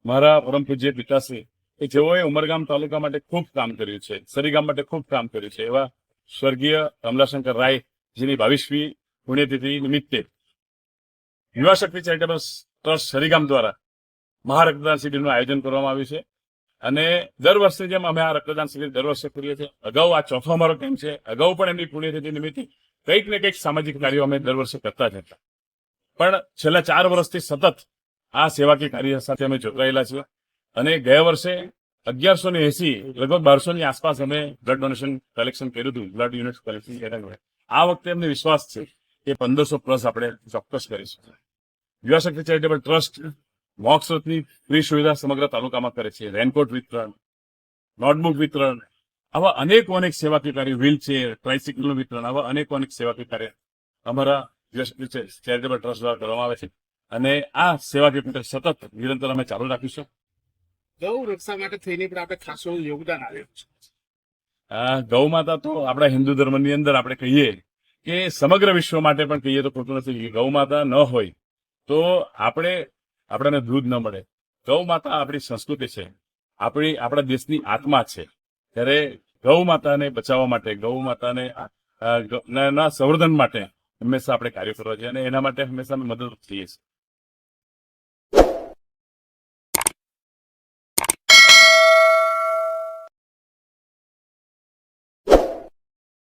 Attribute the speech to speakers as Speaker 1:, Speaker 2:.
Speaker 1: મારા પરમ પૂજ્ય પિતાશ્રી કે જેઓએ ઉમરગામ તાલુકા માટે ખૂબ કામ કર્યું છે, સરીગામ માટે ખૂબ કામ કર્યું છે, એવા સ્વર્ગીય કમલાશંકર રાય જેની 22મી પુણ્યતિથિ નિમિત્તે યુવા શક્તિ ચેરિટેબલ ટ્રસ્ટ સરીગામ દ્વારા મહારક્તદાન શિબિરનું આયોજન કરવામાં આવ્યું છે. અને દર વર્ષની જેમ અમે આ રક્તદાન શિબિર દર વર્ષે કરીએ છીએ. અગાઉ આ ચોથો અમારો કેમ્પ છે. અગાઉ પણ એમની પુણ્યતિથિ નિમિત્તે કંઈક ને કંઈક સામાજિક કાર્યો અમે દર વર્ષે કરતા જ હતા. પણ છેલ્લા 4 વર્ષથી સતત આ સેવાકીય કાર્ય સાથે અમે જોડાયેલા છીએ. અને ગયા વર્ષે 1180 લગભગ 1200ની આસપાસ અમે બ્લડ ડોનેશન કલેક્શન કર્યું હતું, બ્લડ યુનિટ કલેક્શન કર્યા. આ વખતે અમને વિશ્વાસ છે કે 1500 પ્લસ આપણે ચોક્કસ કરીશું. યુવા શક્તિ ચેરિટેબલ ટ્રસ્ટ મોક્ષની ફ્રી સુવિધા સમગ્ર તાલુકામાં કરે છે. રેનકોટ વિતરણ, નોટબુક વિતરણ, આવા અનેક સેવાકીય કાર્ય, વ્હીલચેર, ટ્રાયસિકલનું વિતરણ, આવા અનેક સેવાકીય કાર્ય અમારા યુવા શક્તિ ચેરિટેબલ ટ્રસ્ટ દ્વારા કરવામાં આવે છે. અને આ સેવાકીય કાર્ય સતત નિરંતર અમે ચાલુ રાખીશું.
Speaker 2: ગૌ રક્ષા માટે થઈને પણ આપણે ખાસું યોગદાન આપ્યું છે.
Speaker 1: ગૌ માતા તો આપણા હિન્દુ ધર્મની અંદર આપણે કહીએ કે સમગ્ર વિશ્વ માટે પણ કહીએ તો ખોટું નથી. ગૌ માતા ન હોય તો આપણને દૂધ ન મળે. ગૌ માતા આપણી સંસ્કૃતિ છે, આપણા દેશની આત્મા છે. ત્યારે ગૌ માતાને બચાવવા માટે, ગૌ માતાને ના સંવર્ધન માટે હંમેશા આપણે કાર્ય કરવા જોઈએ અને એના માટે હંમેશા અમે મદદ થઈએ છીએ.